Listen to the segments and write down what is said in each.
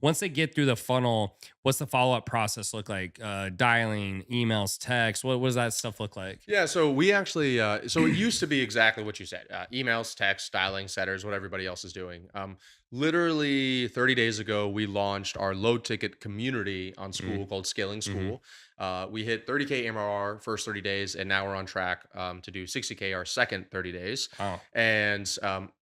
once they get through the funnel, what's the follow-up process look like? Dialing, emails, text, what does that stuff look like? Yeah, so we actually, so it used to be exactly what you said: emails, text, styling, setters, what everybody else is doing. Literally 30 days ago, we launched our low ticket community on Mhm, school called Scaling mhm. School. We hit 30K MRR first 30 days, and now we're on track to do 60K our second 30 days. Wow. And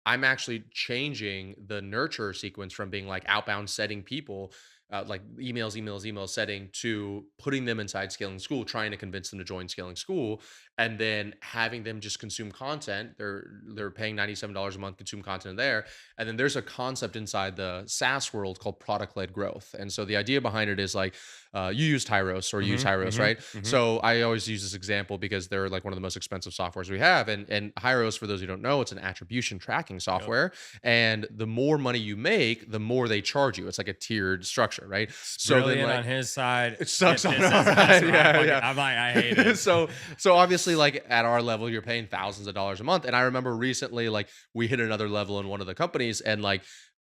I'm actually changing the nurture sequence from being like outbound setting people, like emails, setting, to putting them inside Scaling School, trying to convince them to join Scaling School, and then having them just consume content. They're paying $97 a month, consume content there, and then there's a concept inside the SaaS world called product led growth. And so the idea behind it is like, you use Tyros or use Mhm, Hyros, mhm, right? mhm. So I always use this example because they're like one of the most expensive softwares we have. And Hyros, for those who don't know, it's an attribution tracking Yep. software. And the more money you make, the more they charge you. It's like a tiered structure, right? It's So then brilliant on like his side. it It sucks on our pisses us. side. I Yeah, I'm like, I hate yeah. it. So obviously, like at our level, you're paying thousands of dollars a month. And I remember recently, like we hit another level in one of the companies, and like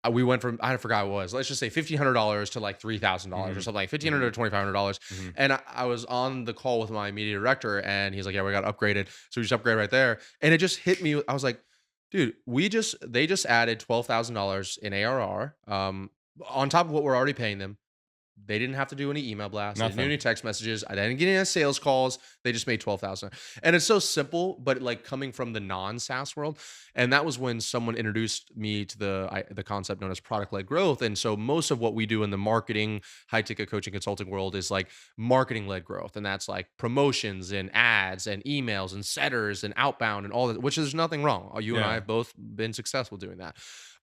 we went from, I forgot what it was, let's just say $1,500 to like $3,000 or Mhm, something, like 1,500 mhm, to $2,500. mhm. And I was on the call with my media director, and he's like, "Yeah, we got upgraded." So we just upgrade right there, and it just hit me. I was like, "Dude, they just added $12,000 in ARR, on top of what we're already paying them. They didn't have to do any email blasts. They didn't do Nothing. any text messages. I didn't get any sales calls. They just made 12,000. And it's so simple, but like coming from the non-SaaS world. And that was when someone introduced me to the concept known as product-led growth. And so most of what we do in the marketing, high-ticket coaching consulting world is like marketing-led growth. And that's like promotions and ads and emails and setters and outbound and all that, which is nothing wrong. You and I Yeah. have both been successful doing that.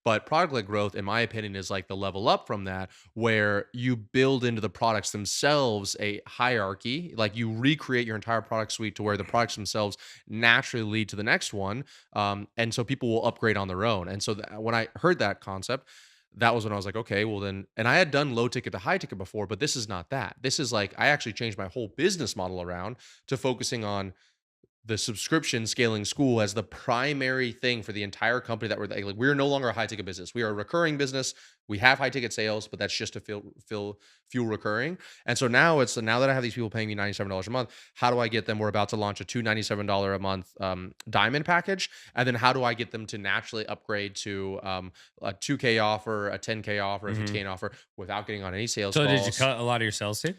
But product-led growth, in my opinion, is like the level up from that, where you build into the products themselves a hierarchy. Like you recreate your entire product suite to where the products themselves naturally lead to the next one. And so people will upgrade on their own. And so when I heard that concept, that was when I was like, okay, well then, and I had done low ticket to high ticket before, but this is not that. This is like, I actually changed my whole business model around to focusing on the subscription scaling school as the primary thing for the entire company, that we're no longer a high ticket business. We are a recurring business. We have high ticket sales, but that's just to fuel recurring. And so now it's, now that I have these people paying me $97 a month, how do I get them? We're about to launch a $297 a month diamond package. And then how do I get them to naturally upgrade to a 2K offer, a 10K offer, a Mhm. 15 offer without getting on any sales So did you calls? cut a lot of your sales team?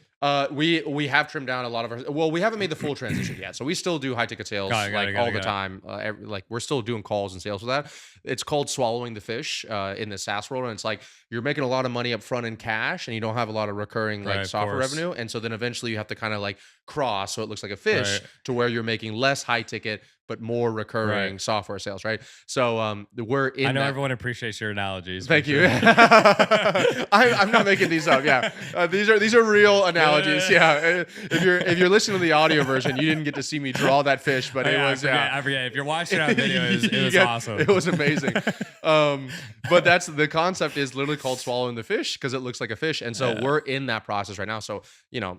We have trimmed down a lot of our, well, we haven't made the full transition yet. So we still do high ticket sales Got it, got it, like got it, all the got it. time. Like we're still doing calls and sales with that. It's called swallowing the fish in the SaaS world. And it's like you're making a lot of money up front in cash, and you don't have a lot of recurring Right, like of software course. revenue. And so then eventually you have to kind of like cross, so it looks like a fish, Right, to where you're making less high ticket but more right. recurring software sales, right? So we're I in know that. everyone appreciates your analogies for Thank you. sure. I'm not making these up. Yeah, these are real analogies. Yeah. Yeah, if you're listening to the audio version, you didn't get to see me draw that fish, but Oh, it yeah, was, yeah. I forget. If you're watching it on video, it You was get, awesome. it was amazing. But that's the concept, is literally called swallowing the fish because it looks like a fish, and so Yeah. we're in that process right now. So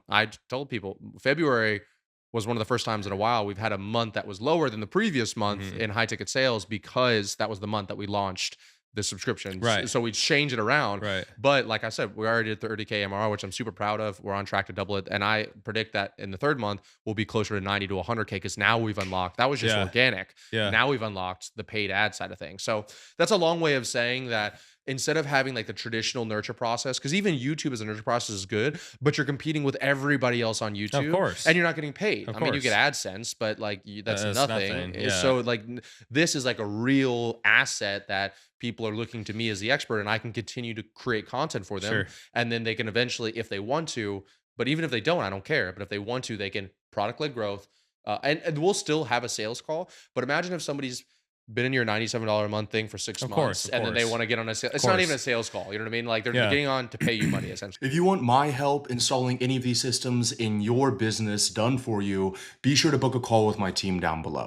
I told people February was one of the first times in a while we've had a month that was lower than the previous month Mhm. in high ticket sales, because that was the month that we launched the subscriptions. Right, So we change it around. right. But like I said, we already did 30K MRR, which I'm super proud of. We're on track to double it. And I predict that in the third month, we'll be closer to 90 to 100K, because now we've unlocked, that was just Yeah, organic. yeah. Now we've unlocked the paid ad side of things. So that's a long way of saying that instead of having like the traditional nurture process, because even YouTube as a nurture process is good, but you're competing with everybody else on Of YouTube and course, you're not getting paid. of I mean, you get course. AdSense, but like that's It's nothing. nothing. Yeah, So like this is like a real asset that people are looking to me as the expert, and I can continue to create content for them. sure. And then they can eventually, if they want to, but even if they don't, I don't care. But if they want to, they can product led growth. And we'll still have a sales call. But imagine if somebody's been in your $97 a month thing for six Of course, months of and then they course, want to get on a sale. of It's not even a course. sales call. You know what I mean? Like they're Yeah. getting on to pay you money essentially. If you want my help installing any of these systems in your business done for you, be sure to book a call with my team down below.